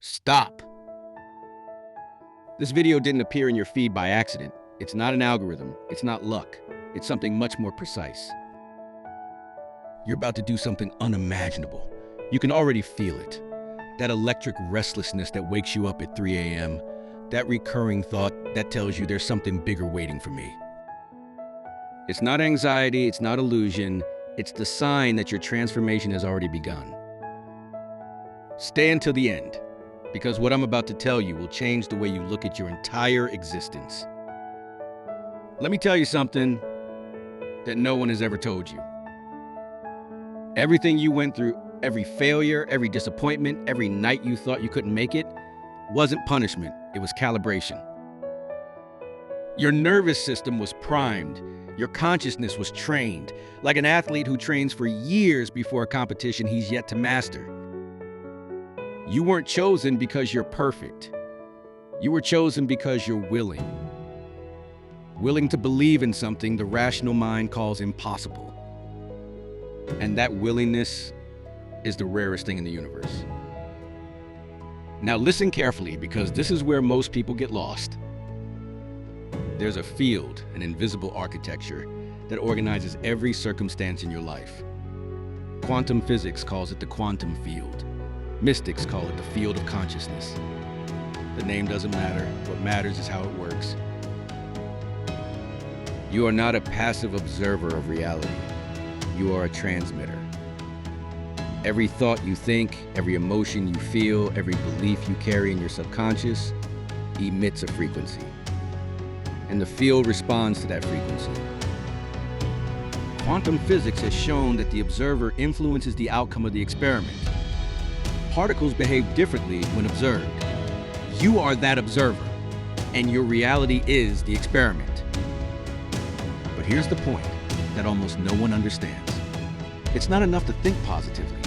Stop! This video didn't appear in your feed by accident. It's not an algorithm. It's not luck. It's something much more precise. You're about to do something unimaginable. You can already feel it. That electric restlessness that wakes you up at 3 a.m. That recurring thought that tells you there's something bigger waiting for me. It's not anxiety, it's not illusion. It's the sign that your transformation has already begun. Stay until the end, because what I'm about to tell you will change the way you look at your entire existence. Let me tell you something that no one has ever told you. Everything you went through, every failure, every disappointment, every night you thought you couldn't make it, wasn't punishment, it was calibration. Your nervous system was primed. Your consciousness was trained, like an athlete who trains for years before a competition he's yet to master. You weren't chosen because you're perfect. You were chosen because you're willing. Willing to believe in something the rational mind calls impossible. And that willingness is the rarest thing in the universe. Now listen carefully, because this is where most people get lost. There's a field, an invisible architecture, that organizes every circumstance in your life. Quantum physics calls it the quantum field. Mystics call it the field of consciousness. The name doesn't matter. What matters is how it works. You are not a passive observer of reality. You are a transmitter. Every thought you think, every emotion you feel, every belief you carry in your subconscious emits a frequency. And the field responds to that frequency. Quantum physics has shown that the observer influences the outcome of the experiment. Particles behave differently when observed. You are that observer, and your reality is the experiment. But here's the point that almost no one understands. It's not enough to think positively.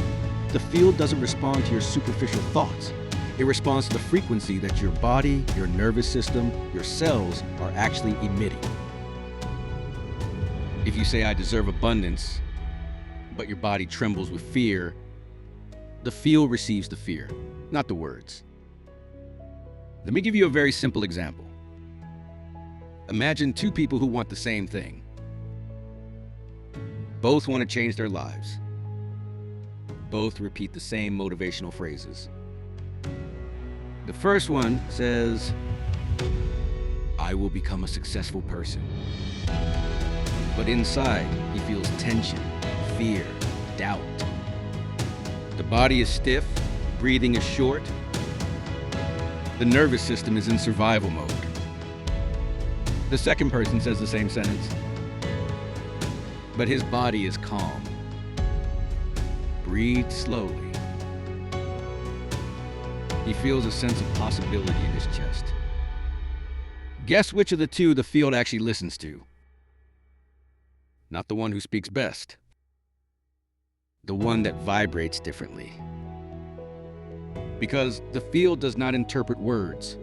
The field doesn't respond to your superficial thoughts. It responds to the frequency that your body, your nervous system, your cells are actually emitting. If you say, "I deserve abundance," but your body trembles with fear, the field receives the fear, not the words. Let me give you a very simple example. Imagine two people who want the same thing. Both want to change their lives. Both repeat the same motivational phrases. The first one says, "I will become a successful person." But inside, he feels tension, fear, doubt. The body is stiff, breathing is short. The nervous system is in survival mode. The second person says the same sentence, but his body is calm. Breathe slowly. He feels a sense of possibility in his chest. Guess which of the two the field actually listens to? Not the one who speaks best. The one that vibrates differently. Because the field does not interpret words.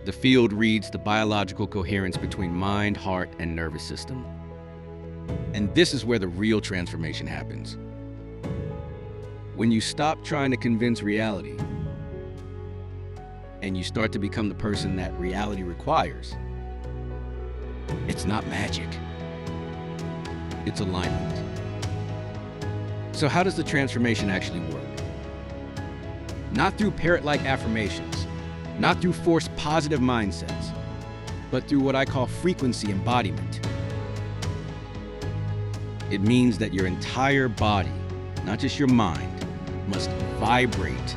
The field reads the biological coherence between mind, heart, and nervous system. And this is where the real transformation happens. When you stop trying to convince reality and you start to become the person that reality requires, it's not magic. It's alignment. So how does the transformation actually work? Not through parrot-like affirmations, not through forced positive mindsets, but through what I call frequency embodiment. It means that your entire body, not just your mind, must vibrate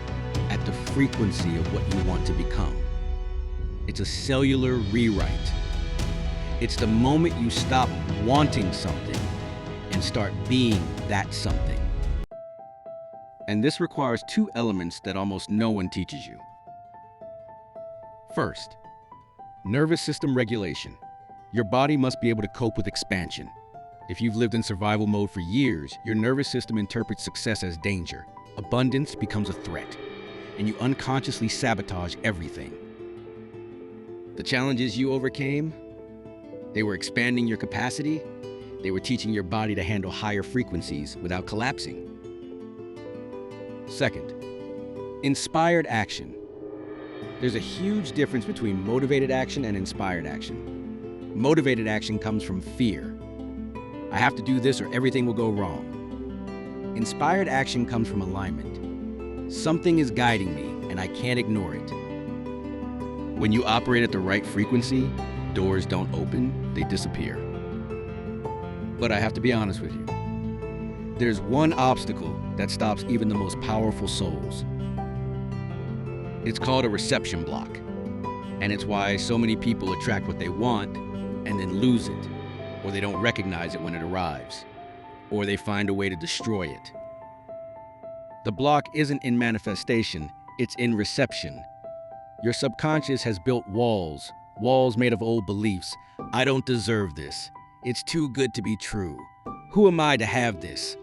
at the frequency of what you want to become. It's a cellular rewrite. It's the moment you stop wanting something and start being that something. And this requires two elements that almost no one teaches you. First, nervous system regulation. Your body must be able to cope with expansion. If you've lived in survival mode for years, your nervous system interprets success as danger. Abundance becomes a threat, and you unconsciously sabotage everything. The challenges you overcame, they were expanding your capacity. They were teaching your body to handle higher frequencies without collapsing. Second, Inspired action. There's a huge difference between motivated action and inspired action. Motivated action comes from fear. I have to do this or everything will go wrong. Inspired action comes from alignment. Something is guiding me and I can't ignore it. When you operate at the right frequency, doors don't open, they disappear. But I have to be honest with you. There's one obstacle that stops even the most powerful souls. It's called a reception block. And it's why so many people attract what they want and then lose it, or they don't recognize it when it arrives, or they find a way to destroy it. The block isn't in manifestation, it's in reception. Your subconscious has built walls made of old beliefs. I don't deserve this. It's too good to be true. Who am I to have this?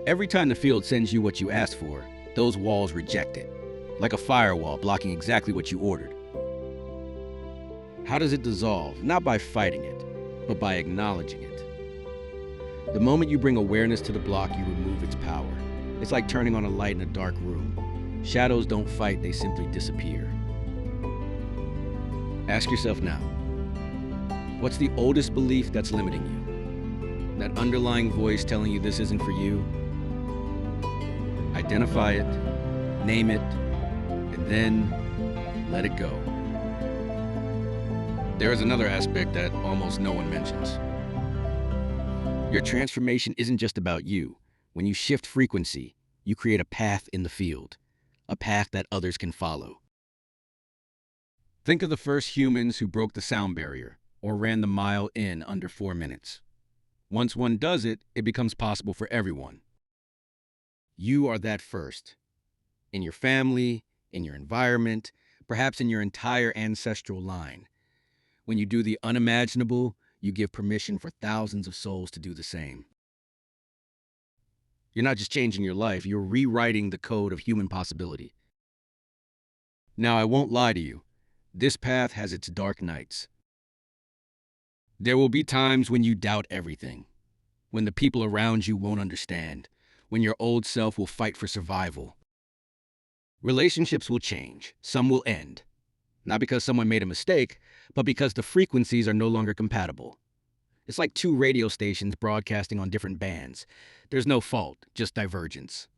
Every time the field sends you what you asked for, those walls reject it, like a firewall blocking exactly what you ordered. How does it dissolve? Not by fighting it, but by acknowledging it. The moment you bring awareness to the block, you remove its power. It's like turning on a light in a dark room. Shadows don't fight, they simply disappear. Ask yourself now, what's the oldest belief that's limiting you? That underlying voice telling you this isn't for you? Identify it, name it, and then let it go. There is another aspect that almost no one mentions. Your transformation isn't just about you. When you shift frequency, you create a path in the field, a path that others can follow. Think of the first humans who broke the sound barrier or ran the mile in under 4 minutes. Once one does it, it becomes possible for everyone. You are that first. In your family, in your environment, perhaps in your entire ancestral line. When you do the unimaginable, you give permission for thousands of souls to do the same. You're not just changing your life, you're rewriting the code of human possibility. Now, I won't lie to you. This path has its dark nights. There will be times when you doubt everything, when the people around you won't understand, when your old self will fight for survival. Relationships will change, some will end. Not because someone made a mistake, but because the frequencies are no longer compatible. It's like two radio stations broadcasting on different bands. There's no fault, just divergence.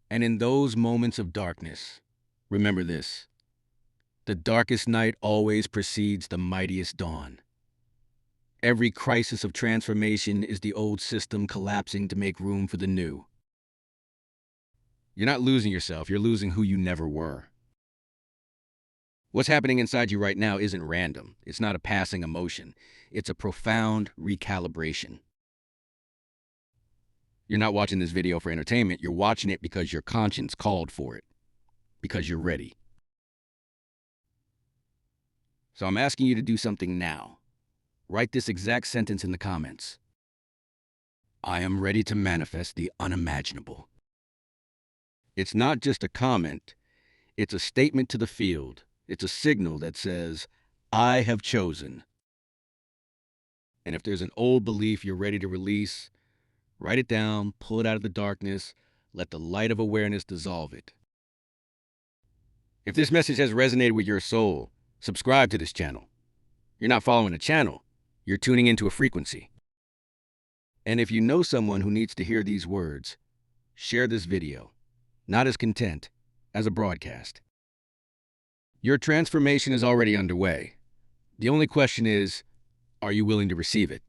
And in those moments of darkness, remember this: the darkest night always precedes the mightiest dawn. Every crisis of transformation is the old system collapsing to make room for the new. You're not losing yourself, you're losing who you never were. What's happening inside you right now isn't random. It's not a passing emotion. It's a profound recalibration. You're not watching this video for entertainment. You're watching it because your conscience called for it, because you're ready. So I'm asking you to do something now. Write this exact sentence in the comments. I am ready to manifest the unimaginable. It's not just a comment. It's a statement to the field. It's a signal that says, I have chosen. And if there's an old belief you're ready to release, write it down, pull it out of the darkness, let the light of awareness dissolve it. If this message has resonated with your soul, subscribe to this channel. You're not following a channel, you're tuning into a frequency. And if you know someone who needs to hear these words, share this video, not as content, as a broadcast. Your transformation is already underway. The only question is, are you willing to receive it?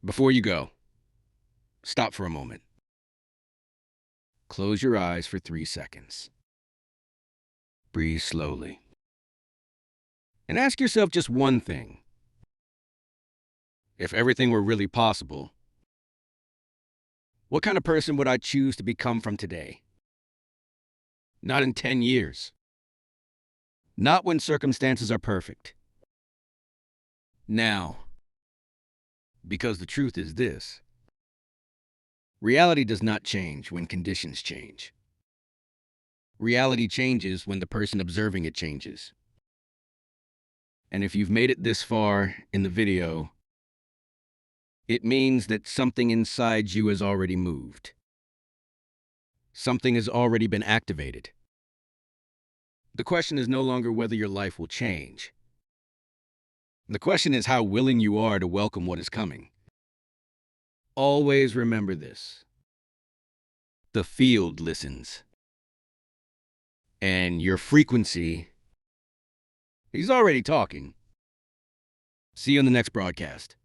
Before you go, stop for a moment. Close your eyes for 3 seconds. Breathe slowly. And ask yourself just one thing. If everything were really possible, what kind of person would I choose to become from today? Not in 10 years. Not when circumstances are perfect. Now. Because the truth is this: reality does not change when conditions change. Reality changes when the person observing it changes. And if you've made it this far in the video, it means that something inside you has already moved. Something has already been activated. The question is no longer whether your life will change. The question is how willing you are to welcome what is coming. Always remember this. The field listens. And your frequency, he's already talking. See you on the next broadcast.